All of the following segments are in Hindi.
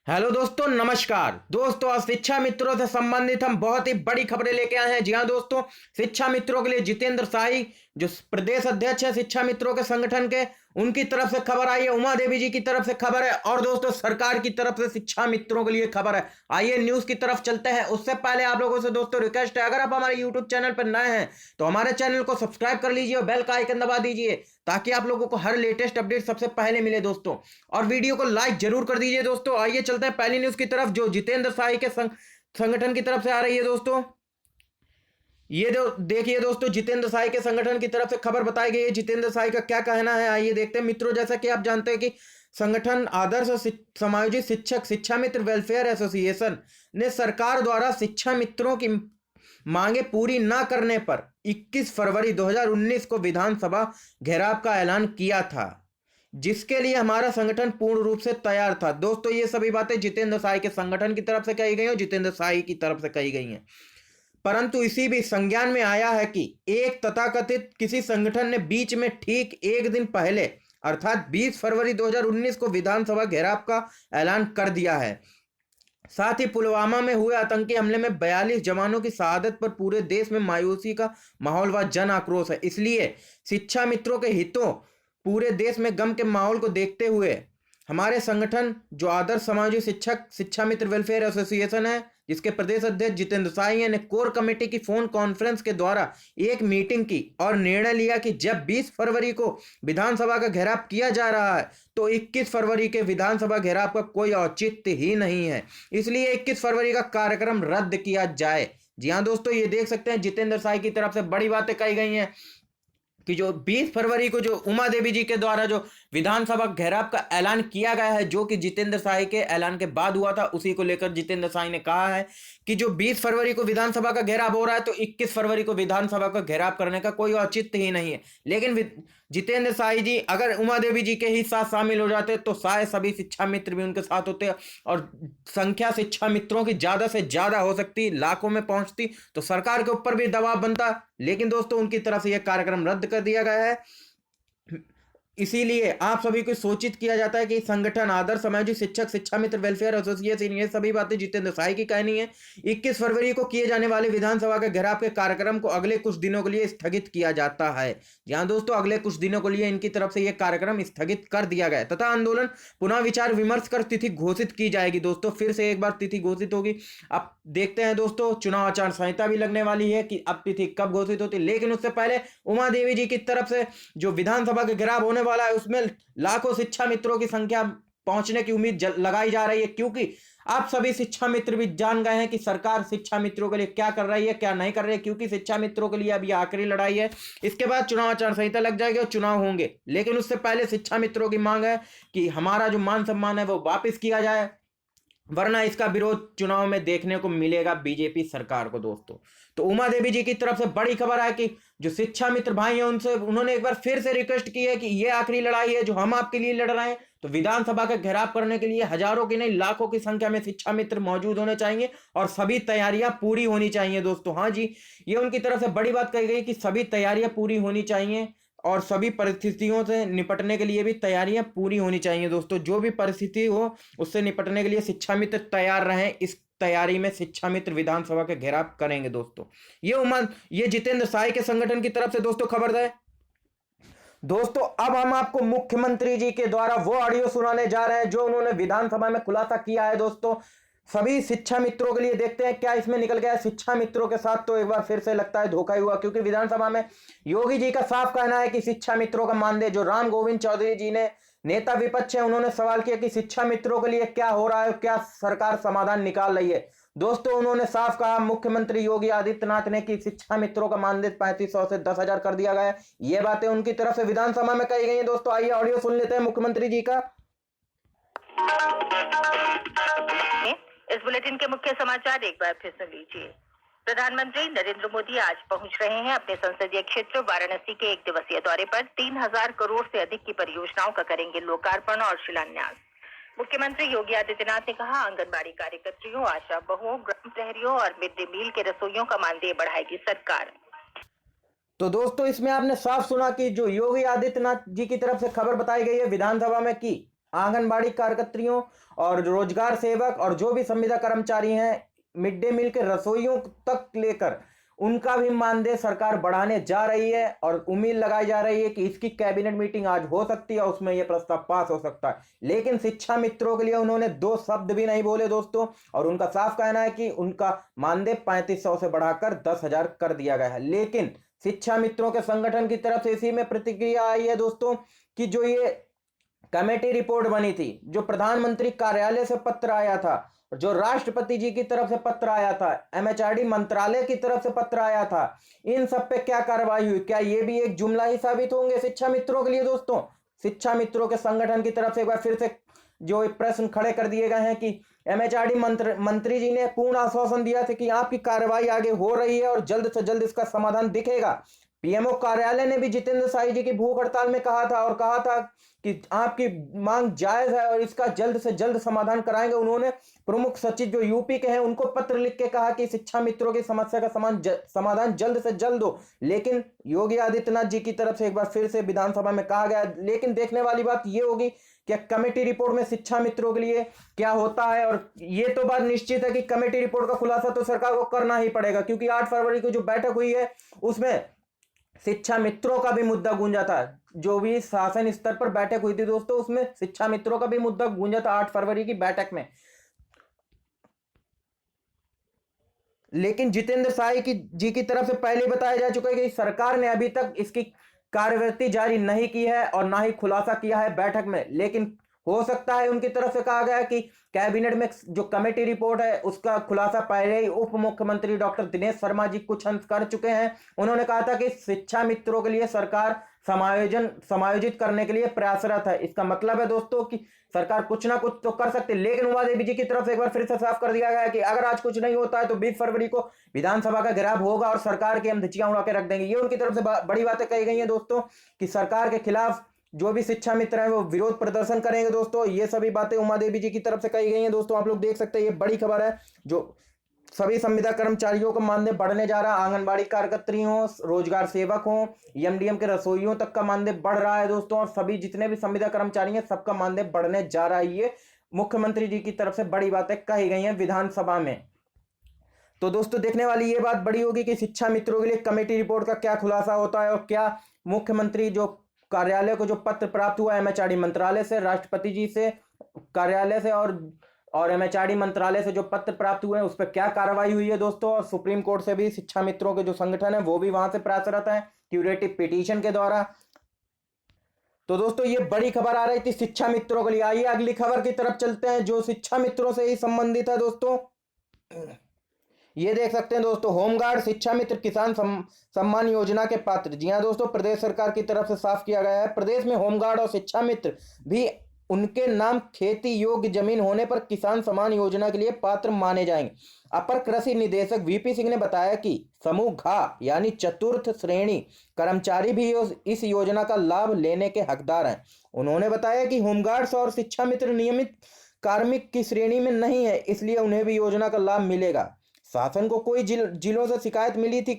हेलो दोस्तों, नमस्कार दोस्तों। आज शिक्षा मित्रों से संबंधित हम बहुत ही बड़ी खबरें लेके आए हैं। जी हाँ दोस्तों, शिक्षा मित्रों के लिए जितेंद्र शाही जो प्रदेश अध्यक्ष है शिक्षा मित्रों के संगठन के, उनकी तरफ से खबर आई है। उमा देवी जी की तरफ से खबर है और दोस्तों सरकार की तरफ से शिक्षा मित्रों के लिए खबर है। आइए न्यूज की तरफ चलते हैं। उससे पहले आप लोगों से दोस्तों रिक्वेस्ट है, अगर आप हमारे यूट्यूब चैनल पर नए हैं तो हमारे चैनल को सब्सक्राइब कर लीजिए और बेल का आइकन दबा दीजिए ताकि आप लोगों को हर लेटेस्ट अपडेट सबसे पहले मिले दोस्तों। और वीडियो को लाइक जरूर कर दीजिए दोस्तों। आइए चलते हैं पहली न्यूज की तरफ जो जितेंद्र शाही के संगठन की तरफ से आ रही है दोस्तों। ये देखिए दोस्तों, जितेंद्र शाही के संगठन की तरफ से खबर बताई गई है। जितेंद्र शाही का क्या कहना है आइए देखते हैं मित्रों। जैसा कि आप जानते हैं कि संगठन आदर्श समायोजित शिक्षक शिक्षा मित्र वेलफेयर एसोसिएशन ने सरकार द्वारा शिक्षा मित्रों की मांगे पूरी न करने पर 21 फरवरी 2019 को विधानसभा घेराव का ऐलान किया था, जिसके लिए हमारा संगठन पूर्ण रूप से तैयार था। दोस्तों ये सभी बातें जितेंद्र शाही के संगठन की तरफ से कही गई और जितेंद्र शाही की तरफ से कही गई हैं। परंतु इसी भी संज्ञान में आया है कि एक तथाकथित किसी संगठन ने बीच में ठीक एक दिन पहले अर्थात 20 फरवरी 2019 को विधानसभा घेराव का ऐलान कर दिया है। साथ ही पुलवामा में हुए आतंकी हमले में 42 जवानों की शहादत पर पूरे देश में मायूसी का माहौल व जन आक्रोश है। इसलिए शिक्षा मित्रों के हितों पूरे देश में गम के माहौल को देखते हुए हमारे संगठन जो आदर्श समाजी शिक्षक शिक्षा मित्र वेलफेयर एसोसिएशन है, जिसके प्रदेश अध्यक्ष जितेंद्र शाही ने कोर कमेटी की फोन कॉन्फ्रेंस के द्वारा एक मीटिंग की और निर्णय लिया कि जब 20 फरवरी को विधानसभा का घेराव किया जा रहा है तो 21 फरवरी के विधानसभा घेराव का कोई औचित्य ही नहीं है, इसलिए 21 फरवरी का कार्यक्रम रद्द किया जाए। जी हाँ दोस्तों, ये देख सकते हैं जितेंद्र शाही की तरफ से बड़ी बातें कही गई हैं कि जो 20 फरवरी को जो उमा देवी जी के द्वारा जो विधानसभा घेराव का ऐलान किया गया है, जो कि जितेंद्र शाही के ऐलान के बाद हुआ था, उसी को लेकर जितेंद्र शाही ने कहा है कि जो 20 फरवरी को विधानसभा का घेराव हो रहा है तो 21 फरवरी को विधानसभा का घेराव करने का कोई औचित्य ही नहीं है। लेकिन जितेंद्र शाही जी अगर उमा देवी जी के ही साथ शामिल हो जाते तो शायद सभी शिक्षा मित्र भी उनके साथ होते और संख्या शिक्षा मित्रों की ज्यादा से ज्यादा हो सकती, लाखों में पहुंचती, तो सरकार के ऊपर भी दबाव बनता। लेकिन दोस्तों उनकी तरफ से यह कार्यक्रम रद्द कर दिया गया है। इसीलिए आप सभी को सूचित किया जाता है कि संगठन आदर्श सामाजिक शिक्षक शिक्षा मित्र वेलफेयर एसोसिएशन ये सभी बातें जितेंद्र शाही की कहनी है। 21 फरवरी को किए जाने वाले विधानसभा के घेराव के कार्यक्रम को अगले कुछ दिनों के लिए स्थगित किया जाता है। जहां दोस्तों अगले कुछ दिनों के लिए इनकी तरफ से यह कार्यक्रम स्थगित कर दिया गया तथा आंदोलन पुनः विचार विमर्श कर तिथि घोषित की जाएगी। दोस्तों फिर से एक बार तिथि घोषित होगी। अब देखते हैं दोस्तों, चुनाव आचार संहिता भी लगने वाली है कि अब तिथि कब घोषित होती है। लेकिन उससे पहले उमा देवी जी की तरफ से जो विधानसभा के घेराव होने वाला है उसमें लाखों शिक्षा मित्रों की संख्या पहुंचने की उम्मीद लगाई जा रही है, क्योंकि आप सभी शिक्षा मित्र भी जान गए हैं कि सरकार शिक्षा मित्रों के लिए क्या कर रही है क्या नहीं कर रही है, क्योंकि शिक्षा मित्रों के लिए अभी आखिरी लड़ाई है। इसके बाद चुनाव आचार संहिता लग जाएगी और चुनाव होंगे। लेकिन उससे पहले शिक्षा मित्रों की मांग है कि हमारा जो मान सम्मान है वो वापस किया जाए, वरना इसका विरोध चुनाव में देखने को मिलेगा बीजेपी सरकार को। दोस्तों तो उमा देवी जी की तरफ से बड़ी खबर है कि जो शिक्षा मित्र भाई हैं उनसे उन्होंने एक बार फिर से रिक्वेस्ट की है कि ये आखिरी लड़ाई है जो हम आपके लिए लड़ रहे हैं। तो विधानसभा का घेराव करने के लिए हजारों की नहीं लाखों की संख्या में शिक्षा मित्र मौजूद होने चाहिए और सभी तैयारियां पूरी होनी चाहिए। दोस्तों हाँ जी, ये उनकी तरफ से बड़ी बात कही गई कि सभी तैयारियां पूरी होनी चाहिए और सभी परिस्थितियों से निपटने के लिए भी तैयारियां पूरी होनी चाहिए। दोस्तों जो भी परिस्थिति हो उससे निपटने के लिए शिक्षा मित्र तैयार रहें। इस तैयारी में शिक्षा मित्र विधानसभा के घेराव करेंगे। दोस्तों ये जितेंद्र शाही के संगठन की तरफ से दोस्तों खबर है। दोस्तों अब हम आपको मुख्यमंत्री जी के द्वारा वो ऑडियो सुनाने जा रहे हैं जो उन्होंने विधानसभा में खुलासा किया है। दोस्तों सभी शिक्षा मित्रों के लिए देखते हैं क्या इसमें निकल गया है। शिक्षा मित्रों के साथ तो एक बार फिर से लगता है धोखा ही हुआ, क्योंकि विधानसभा में योगी जी का साफ कहना है कि शिक्षा मित्रों का मानदेय जो राम गोविंद चौधरी जी ने नेता विपक्ष है उन्होंने सवाल किया कि शिक्षा मित्रों के लिए क्या हो रहा है, क्या सरकार समाधान निकाल रही है। दोस्तों उन्होंने साफ कहा मुख्यमंत्री योगी आदित्यनाथ ने कि शिक्षा मित्रों का मानदेय 3500 से 10,000 कर दिया गया है। ये बातें उनकी तरफ से विधानसभा में कही गई हैं। दोस्तों आइए ऑडियो सुन लेते हैं मुख्यमंत्री जी का। इस बुलेटिन के मुख्य समाचार एक बार फिर सुन लीजिए। प्रधानमंत्री नरेंद्र मोदी आज पहुंच रहे हैं अपने संसदीय क्षेत्र वाराणसी के एक दिवसीय दौरे पर। 3,000 करोड़ से अधिक की परियोजनाओं का करेंगे लोकार्पण और शिलान्यास। मुख्यमंत्री योगी आदित्यनाथ ने कहा आंगनबाड़ी कार्यकर्त्रियों, आशा बहुओं, ग्राम प्रहरियों और मिड डे मील के रसोइयों का मानदेय बढ़ाएगी सरकार। तो दोस्तों इसमें आपने साफ सुना कि जो योगी आदित्यनाथ जी की तरफ से खबर बताई गई है विधानसभा में कि आंगनबाड़ी कार्यकर्तियों और रोजगार सेवक और जो भी संविदा कर्मचारी हैं, मिड डे मील के रसोइयों तक लेकर उनका भी मानदेय सरकार बढ़ाने जा रही है और उम्मीद लगाई जा रही है कि इसकी कैबिनेट मीटिंग आज हो सकती है, उसमें यह प्रस्ताव पास हो सकता है। लेकिन शिक्षा मित्रों के लिए उन्होंने दो शब्द भी नहीं बोले दोस्तों, और उनका साफ कहना है कि उनका मानदेय 3500 से बढ़ाकर 10,000 कर दिया गया है। लेकिन शिक्षा मित्रों के संगठन की तरफ से इसी में प्रतिक्रिया आई है दोस्तों कि जो ये कमेटी रिपोर्ट बनी थी, जो प्रधानमंत्री कार्यालय से पत्र आया था, जो राष्ट्रपति जी की तरफ से पत्र आया था, एमएचआरडी मंत्रालय की तरफ से पत्र आया था, इन सब पे क्या कार्रवाई हुई? क्या ये भी एक जुमला ही साबित होंगे शिक्षा मित्रों के लिए दोस्तों? शिक्षा मित्रों के संगठन की तरफ से एक बार फिर से जो प्रश्न खड़े कर दिए गए हैं कि एमएचआरडी मंत्री जी ने पूर्ण आश्वासन दिया था कि आपकी कार्रवाई आगे हो रही है और जल्द से जल्द इसका समाधान दिखेगा। पीएमओ कार्यालय ने भी जितेंद्र साई जी की भूख हड़ताल में कहा था कि आपकी मांग जायज है और इसका जल्द से जल्द समाधान कराएंगे। उन्होंने प्रमुख सचिव जो यूपी के हैं उनको पत्र लिख के कहा कि शिक्षा मित्रों की समस्या का समाधान जल्द से जल्द हो। लेकिन योगी आदित्यनाथ जी की तरफ से एक बार फिर से विधानसभा में कहा गया। लेकिन देखने वाली बात यह होगी कि कमेटी रिपोर्ट में शिक्षा मित्रों के लिए क्या होता है। और ये तो बात निश्चित है कि कमेटी रिपोर्ट का खुलासा तो सरकार को करना ही पड़ेगा, क्योंकि 8 फरवरी को जो बैठक हुई है उसमें शिक्षा मित्रों का भी मुद्दा गूंजा था। जो भी शासन स्तर पर बैठक हुई थी दोस्तों, उसमें शिक्षा मित्रों का भी मुद्दा गूंजा था 8 फरवरी की बैठक में। लेकिन जितेंद्र साई जी की तरफ से पहले बताया जा चुका है कि सरकार ने अभी तक इसकी कार्यवृत्ति जारी नहीं की है और ना ही खुलासा किया है बैठक में। लेकिन हो सकता है उनकी तरफ से कहा गया कि कैबिनेट में जो कमेटी रिपोर्ट है उसका खुलासा पहले ही उप मुख्यमंत्री डॉक्टर दिनेश शर्मा जी कुछ अंश कर चुके हैं। उन्होंने कहा था कि शिक्षा मित्रों के लिए सरकार समायोजित करने के लिए प्रयासरत है। इसका मतलब है दोस्तों कि सरकार कुछ ना कुछ तो कर सकती है। लेकिन उमा देवी जी की तरफ से एक बार फिर से साफ कर दिया गया है कि अगर आज कुछ नहीं होता है तो 20 फरवरी को विधानसभा का घेराव होगा और सरकार की हम धज्जियां उड़ा के रख देंगे। ये उनकी तरफ से बड़ी बातें कही गई हैं दोस्तों कि सरकार के खिलाफ जो भी शिक्षा मित्र हैं वो विरोध प्रदर्शन करेंगे दोस्तों। ये सभी बातें उमा देवी जी की तरफ से कही गई हैं दोस्तों। आप लोग देख सकते हैं ये बड़ी खबर है। जो सभी संविदा कर्मचारियों का मानदेय बढ़ने जा रहा है, आंगनबाड़ी कार्यकर्त्री हो, रोजगार सेवक हो, एमडीएम के रसोइयों तक का मानदेय बढ़ रहा है दोस्तों। और सभी जितने भी संविदा कर्मचारी हैं सबका मानदेय बढ़ने जा रहा है। ये मुख्यमंत्री जी की तरफ से बड़ी बातें कही गई हैं विधानसभा में। तो दोस्तों देखने वाली ये बात बड़ी होगी कि शिक्षा मित्रों के लिए कमेटी रिपोर्ट का क्या खुलासा होता है और क्या मुख्यमंत्री जो कार्यालय को जो पत्र प्राप्त हुआ एमएचआरडी मंत्रालय से, राष्ट्रपति जी से कार्यालय से और एमएचआरडी मंत्रालय से जो पत्र प्राप्त हुए हैं उस पर क्या कार्रवाई हुई है दोस्तों। और सुप्रीम कोर्ट से भी शिक्षा मित्रों के जो संगठन है वो भी वहां से प्रयासरत है क्यूरेटिव पिटीशन के द्वारा। तो दोस्तों ये बड़ी खबर आ रही थी शिक्षा मित्रों के लिए। आइए अगली खबर की तरफ चलते हैं जो शिक्षा मित्रों से ही संबंधित है दोस्तों। ये देख सकते हैं दोस्तों, होमगार्ड, शिक्षा मित्र, किसान सम्मान योजना के पात्र। जी हाँ दोस्तों, प्रदेश सरकार की तरफ से साफ किया गया है प्रदेश में होमगार्ड और शिक्षा मित्र भी उनके नाम खेती योग्य जमीन होने पर किसान सम्मान योजना के लिए पात्र माने जाएंगे। अपर कृषि निदेशक वीपी सिंह ने बताया कि समूह घ यानी चतुर्थ श्रेणी कर्मचारी भी इस योजना का लाभ लेने के हकदार हैं। उन्होंने बताया कि होमगार्ड्स और शिक्षा मित्र नियमित कार्मिक की श्रेणी में नहीं है, इसलिए उन्हें भी योजना का लाभ मिलेगा। शासन को कई जिलों से शिकायत मिली थी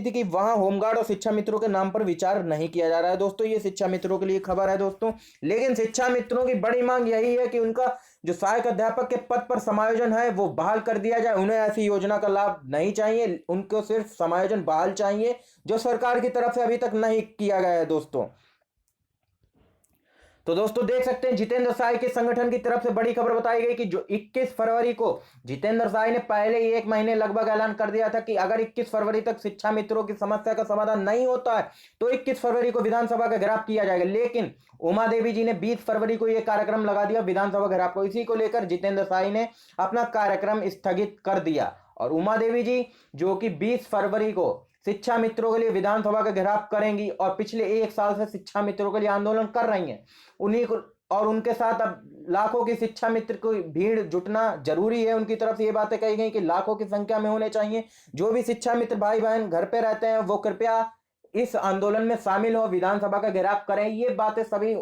कि वहां होमगार्ड और शिक्षा मित्रों के नाम पर विचार नहीं किया जा रहा है दोस्तों। ये शिक्षा मित्रों के लिए खबर है दोस्तों। लेकिन शिक्षा मित्रों की बड़ी मांग यही है कि उनका जो सहायक अध्यापक के पद पर समायोजन है वो बहाल कर दिया जाए। उन्हें ऐसी योजना का लाभ नहीं चाहिए, उनको सिर्फ समायोजन बहाल चाहिए, जो सरकार की तरफ से अभी तक नहीं किया गया है दोस्तों। तो दोस्तों देख सकते हैं जितेंद्र साई के संगठन की तरफ से बड़ी खबर बताई गई कि जो 21 फरवरी को जितेंद्र साई ने पहले ही 1 महीने लगभग ऐलान कर दिया था कि अगर 21 फरवरी तक शिक्षा मित्रों की समस्या का समाधान नहीं होता है तो 21 फरवरी को विधानसभा का घेराव किया जाएगा। लेकिन उमा देवी जी ने 20 फरवरी को यह कार्यक्रम लगा दिया विधानसभा घेराव को। इसी को लेकर जितेंद्र साई ने अपना कार्यक्रम स्थगित कर दिया और उमा देवी जी जो कि 20 फरवरी को शिक्षा मित्रों के लिए विधानसभा का घेराव करेंगी और पिछले 1 साल से शिक्षा मित्रों के लिए आंदोलन कर रही हैं, उन्हीं को और उनके साथ अब लाखों की शिक्षा मित्र को भीड़ जुटना जरूरी है। उनकी तरफ से ये बातें कही गई कि लाखों की संख्या में होने चाहिए। जो भी शिक्षा मित्र भाई बहन घर पे रहते हैं वो कृपया इस आंदोलन में शामिल हो, विधानसभा का घेराव करें। ये बातें सभी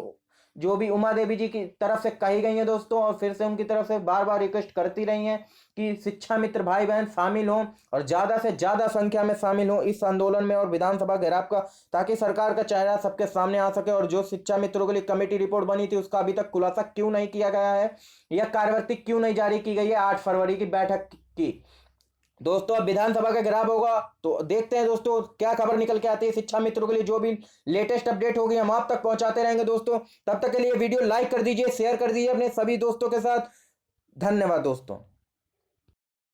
जो भी उमा देवी जी की तरफ से कही गई है दोस्तों, और फिर से उनकी तरफ से बार बार रिक्वेस्ट करती रही हैं कि शिक्षा मित्र भाई बहन शामिल हों और ज़्यादा से ज़्यादा संख्या में शामिल हों इस आंदोलन में और विधानसभा घेराव का, ताकि सरकार का चेहरा सबके सामने आ सके। और जो शिक्षा मित्रों के लिए कमेटी रिपोर्ट बनी थी उसका अभी तक खुलासा क्यों नहीं किया गया है, यह कार्यवाही क्यों नहीं जारी की गई है 8 फरवरी की बैठक की। दोस्तों अब विधानसभा का घेराव होगा तो देखते हैं दोस्तों क्या खबर निकल के आती है शिक्षा मित्रों के लिए। जो भी लेटेस्ट अपडेट होगी हम आप तक पहुंचाते रहेंगे दोस्तों। तब तक के लिए वीडियो लाइक कर दीजिए, शेयर कर दीजिए अपने सभी दोस्तों के साथ। धन्यवाद दोस्तों।